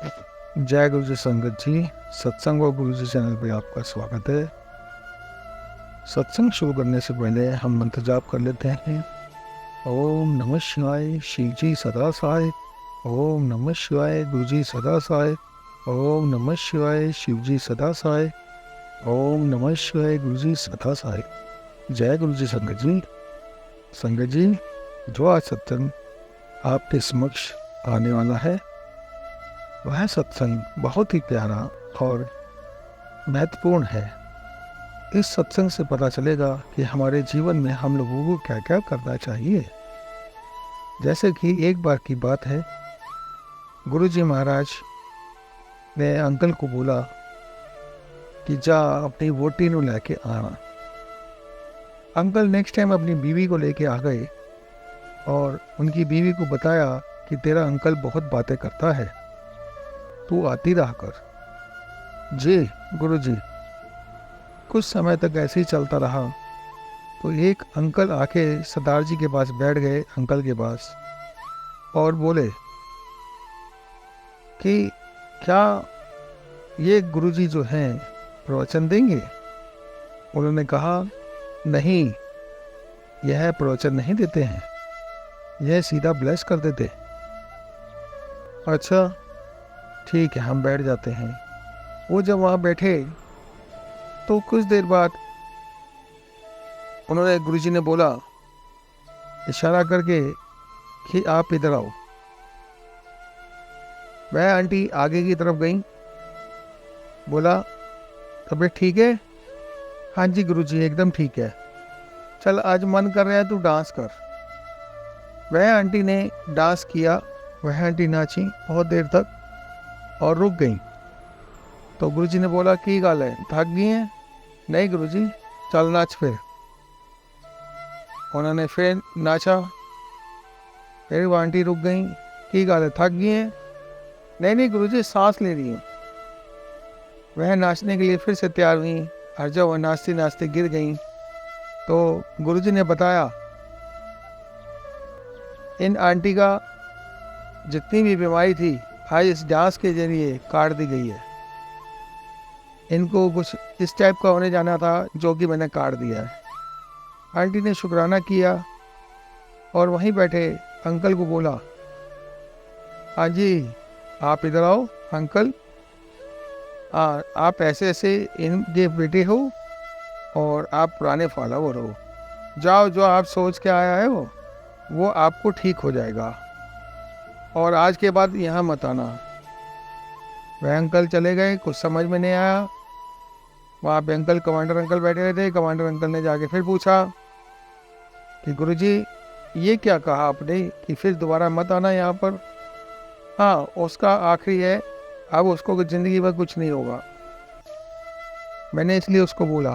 जय गुरु जी संगत जी। सत्संग व गुरु जी चैनल पे आपका स्वागत है। सत्संग शुरू करने से पहले हम मंत्र जाप कर लेते हैं। ओम नमः शिवाय शिव जी सदा सहाय। ओम नमः शिवाय गुरु जी सदा सहाय। ओम नमः शिवाय शिव जी सदा सहाय। ओम नमः शिवाय गुरु जी सदा सहाय। जय गुरु जी संगत जी। संगत जी, जो आज सत्संग आपके समक्ष आने वाला है वह सत्संग बहुत ही प्यारा और महत्वपूर्ण है। इस सत्संग से पता चलेगा कि हमारे जीवन में हम लोगों को क्या क्या करना चाहिए। जैसे कि एक बार की बात है, गुरुजी महाराज ने अंकल को बोला कि जा अपनी वोटी को लेके आना। अंकल नेक्स्ट टाइम अपनी बीवी को लेके आ गए और उनकी बीवी को बताया कि तेरा अंकल बहुत बातें करता है, तू आती रहा कर। जी गुरुजी। कुछ समय तक ऐसे ही चलता रहा तो एक अंकल आके सरदार जी के पास बैठ गए, अंकल के पास, और बोले कि क्या ये गुरुजी जो हैं प्रवचन देंगे। उन्होंने कहा नहीं, यह प्रवचन नहीं देते हैं, यह सीधा ब्लेस कर देते। अच्छा ठीक है, हम बैठ जाते हैं। वो जब वहाँ बैठे तो कुछ देर बाद उन्होंने गुरुजी ने बोला इशारा करके कि आप इधर आओ। वह आंटी आगे की तरफ गई। बोला तबीयत ठीक है? हाँ जी गुरुजी एकदम ठीक है। चल आज मन कर रहा है तू डांस कर। वह आंटी ने डांस किया। वह आंटी नाची बहुत देर तक और रुक गई। तो गुरुजी ने बोला की गाल है, थक गई हैं? नहीं गुरुजी, चल नाच फिर। उन्होंने फिर नाचा। फिर वो आंटी रुक गई। की गाल है, थक गई हैं? नहीं नहीं गुरुजी, सांस ले रही हूँ। वह नाचने के लिए फिर से तैयार हुई और जब वह नाचते नाचते गिर गई तो गुरुजी ने बताया इन आंटी का जितनी भी बीमारी थी आज इस डांस के जरिए काट दी गई है। इनको कुछ इस टाइप का होने जाना था जो कि मैंने काट दिया है। आंटी ने शुक्राना किया और वहीं बैठे अंकल को बोला हाँ जी आप इधर आओ अंकल। आप ऐसे ऐसे इनके बेटे हो और आप पुराने फॉलोवर हो। जाओ, जो आप सोच के आया है वो आपको ठीक हो जाएगा और आज के बाद यहाँ मत आना। वह अंकल चले गए। कुछ समझ में नहीं आया। वहाँ पे अंकल, कमांडर अंकल बैठे हुए थे। कमांडर अंकल ने जाके फिर पूछा कि गुरुजी ये क्या कहा आपने कि फिर दोबारा मत आना यहाँ पर। हाँ उसका आखिरी है, अब उसको ज़िंदगी भर कुछ नहीं होगा। मैंने इसलिए उसको बोला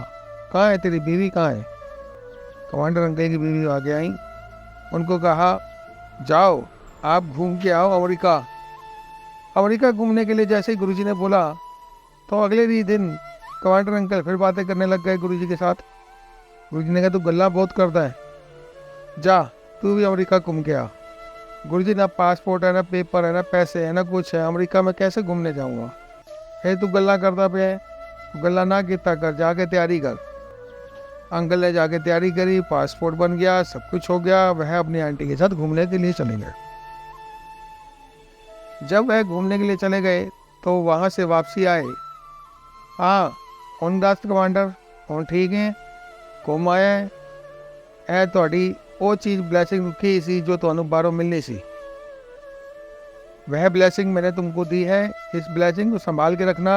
कहाँ है तेरी बीवी, कहाँ है? कमांडर अंकल की बीवी आगे आई। उनको कहा जाओ आप घूम के आओ अमेरिका। अमेरिका घूमने के लिए जैसे ही गुरुजी ने बोला तो अगले ही दिन कमांडर अंकल फिर बातें करने लग गए गुरुजी के साथ। गुरुजी ने कहा तू गल्ला बहुत करता है, जा तू भी अमेरिका घूम के आ। गुरुजी ना पासपोर्ट है, ना पेपर है, ना पैसे है, ना कुछ है। अमेरिका में कैसे घूमने जाऊँगा? है तू गल्ला करता पे है, गल्ला ना कितना कर, जाके तैयारी कर। अंकल ने जाके तैयारी करी, पासपोर्ट बन गया, सब कुछ हो गया। वह अपनी आंटी के साथ घूमने के लिए चले गए। जब वह घूमने के लिए चले गए तो वहाँ से वापसी आए। हाँ ਹੁਣ ਦੱਸ ਕਮਾਂਡਰ, ਹੁਣ ठीक है? घूम आया है? ਇਹ ਤੁਹਾਡੀ ਉਹ चीज़ ब्लैसिंग की सी जो ਤੁਹਾਨੂੰ बाहरों मिलनी सी। वह ब्लैसिंग मैंने तुमको दी है, इस ब्लैसिंग को संभाल के रखना।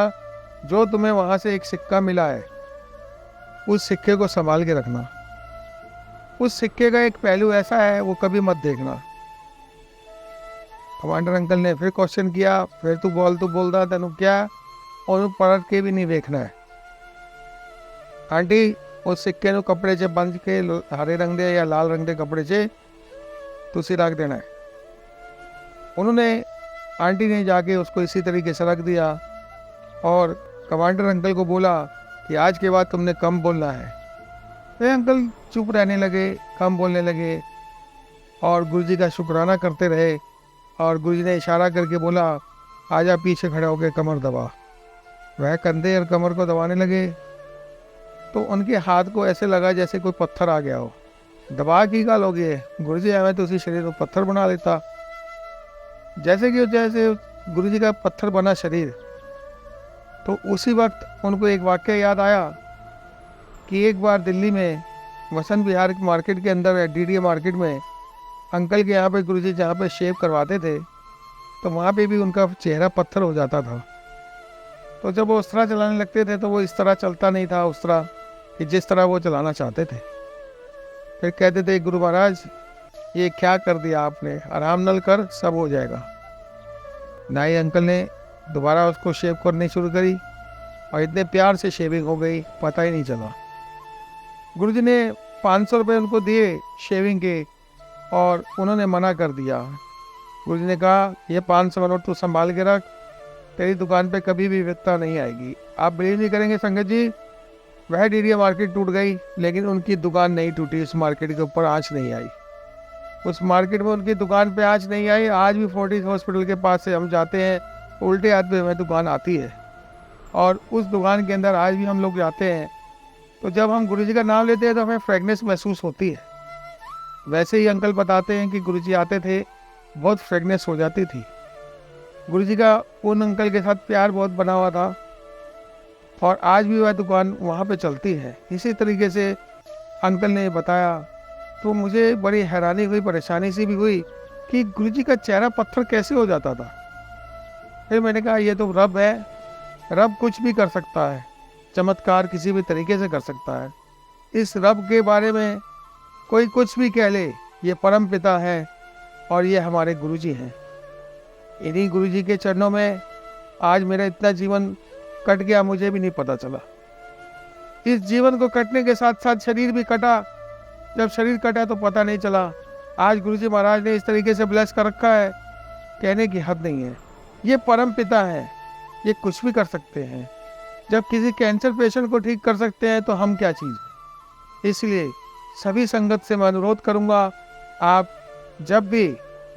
जो तुम्हें वहाँ से एक सिक्का मिला है उस सिक्के को संभाल के रखना। उस सिक्के का एक पहलू ऐसा है वो कभी मत देखना। कमांडर अंकल ने फिर क्वेश्चन किया, फिर तू बोलता तेनू क्या, और पलट के भी नहीं देखना है। आंटी उस सिक्के को कपड़े से बंद के हरे रंग दे या लाल रंग के कपड़े से तुसी रख देना है। उन्होंने, आंटी ने जाके उसको इसी तरीके से रख दिया और कमांडर अंकल को बोला कि आज के बाद तुमने कम बोलना है। वे अंकल चुप रहने लगे, कम बोलने लगे और गुरुजी का शुक्राना करते रहे। और गुरुजी ने इशारा करके बोला आजा पीछे खड़े होके कमर दबा। वह कंधे और कमर को दबाने लगे तो उनके हाथ को ऐसे लगा जैसे कोई पत्थर आ गया हो। दबा की गल हो गई गुरु जी, हमें तो उसी शरीर को पत्थर बना लेता। जैसे गुरु जी का पत्थर बना शरीर, तो उसी वक्त उनको एक वाक्य याद आया कि एक बार दिल्ली में वसंत विहार मार्केट के अंदर डीडीए मार्केट में अंकल के यहाँ पे गुरु जी जहाँ पे शेव करवाते थे, तो वहाँ पे भी उनका चेहरा पत्थर हो जाता था। तो जब वो उस तरह चलाने लगते थे तो वो इस तरह चलता नहीं था, उस तरह कि जिस तरह वो चलाना चाहते थे। फिर कहते थे गुरु महाराज ये क्या कर दिया आपने, आराम नल कर, सब हो जाएगा। नाई अंकल ने दोबारा उसको शेव करनी शुरू करी और इतने प्यार से शेविंग हो गई, पता ही नहीं चला। गुरुजी ने 500 रुपये उनको दिए शेविंग के और उन्होंने मना कर दिया। गुरुजी ने कहा ये 500 का नोट तू संभाल के रख, तेरी दुकान पे कभी भी विपत्ता नहीं आएगी। आप बिलीव नहीं करेंगे संगत जी, वह डीडीए मार्केट टूट गई लेकिन उनकी दुकान नहीं टूटी, उस मार्केट के ऊपर आँच नहीं आई। उस मार्केट में उनकी दुकान पे आँच नहीं आई। आज भी फोर्टिस हॉस्पिटल के पास से हम जाते हैं, उल्टे हाथ पे हमें दुकान आती है और उस दुकान के अंदर आज भी हम लोग जाते हैं। तो जब हम गुरुजी का नाम लेते हैं तो हमें फ्रेगनेस महसूस होती है। वैसे ही अंकल बताते हैं कि गुरुजी आते थे, बहुत फ्रेगनेस हो जाती थी। गुरुजी का उन अंकल के साथ प्यार बहुत बना हुआ था और आज भी वह दुकान वहाँ पे चलती है। इसी तरीके से अंकल ने बताया तो मुझे बड़ी हैरानी हुई, परेशानी सी भी हुई कि गुरुजी का चेहरा पत्थर कैसे हो जाता था। फिर मैंने कहा ये तो रब है, रब कुछ भी कर सकता है, चमत्कार किसी भी तरीके से कर सकता है। इस रब के बारे में कोई कुछ भी कह ले, ये परम पिता है और ये हमारे गुरुजी हैं। इन्हीं गुरुजी के चरणों में आज मेरा इतना जीवन कट गया, मुझे भी नहीं पता चला। इस जीवन को कटने के साथ साथ शरीर भी कटा। जब शरीर कटा तो पता नहीं चला। आज गुरुजी महाराज ने इस तरीके से ब्लेस कर रखा है, कहने की हद नहीं है। ये परम पिता है, ये कुछ भी कर सकते हैं। जब किसी कैंसर पेशेंट को ठीक कर सकते हैं तो हम क्या चीज़। इसलिए सभी संगत से मैं अनुरोध करूंगा, आप जब भी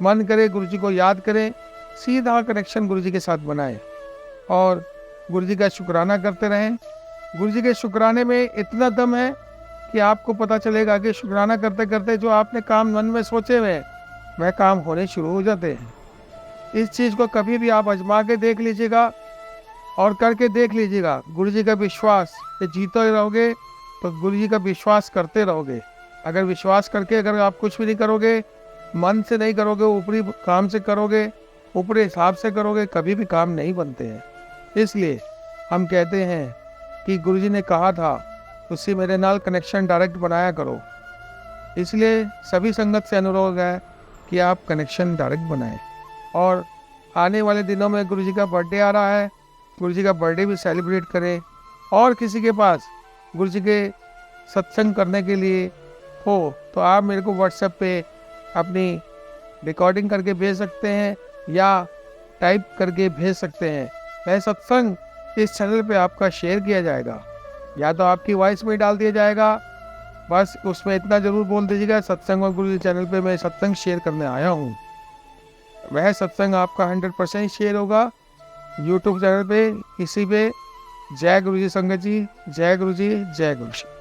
मन करे गुरुजी को याद करें, सीधा कनेक्शन गुरुजी के साथ बनाएं और गुरुजी का शुक्राना करते रहें। गुरुजी के शुक्राने में इतना दम है कि आपको पता चलेगा कि शुक्राना करते करते जो आपने काम मन में सोचे हुए वह काम होने शुरू हो जाते हैं। इस चीज़ को कभी भी आप आजमा के देख लीजिएगा और करके देख लीजिएगा। गुरुजी का विश्वास ये जीते रहोगे तो गुरुजी का विश्वास करते रहोगे। अगर विश्वास करके अगर आप कुछ भी नहीं करोगे, मन से नहीं करोगे, ऊपरी काम से करोगे, ऊपरी हिसाब से करोगे, कभी भी काम नहीं बनते हैं। इसलिए हम कहते हैं कि गुरुजी ने कहा था उससे मेरे नाल कनेक्शन डायरेक्ट बनाया करो। इसलिए सभी संगत से अनुरोध है कि आप कनेक्शन डायरेक्ट बनाएं। और आने वाले दिनों में गुरुजी का बर्थडे आ रहा है, गुरुजी का बर्थडे भी सेलिब्रेट करें। और किसी के पास गुरुजी के सत्संग करने के लिए हो तो आप मेरे को व्हाट्सएप पे अपनी रिकॉर्डिंग करके भेज सकते हैं या टाइप करके भेज सकते हैं। वह सत्संग इस चैनल पे आपका शेयर किया जाएगा या तो आपकी वॉइस में डाल दिया जाएगा। बस उसमें इतना ज़रूर बोल दीजिएगा सत्संग और गुरुजी चैनल पे मैं सत्संग शेयर करने आया हूँ। वह सत्संग आपका 100% शेयर होगा यूट्यूब चैनल पे, इसी पे। जय गुरुजी संगत जी, जय गुरुजी, जय गुरुजी।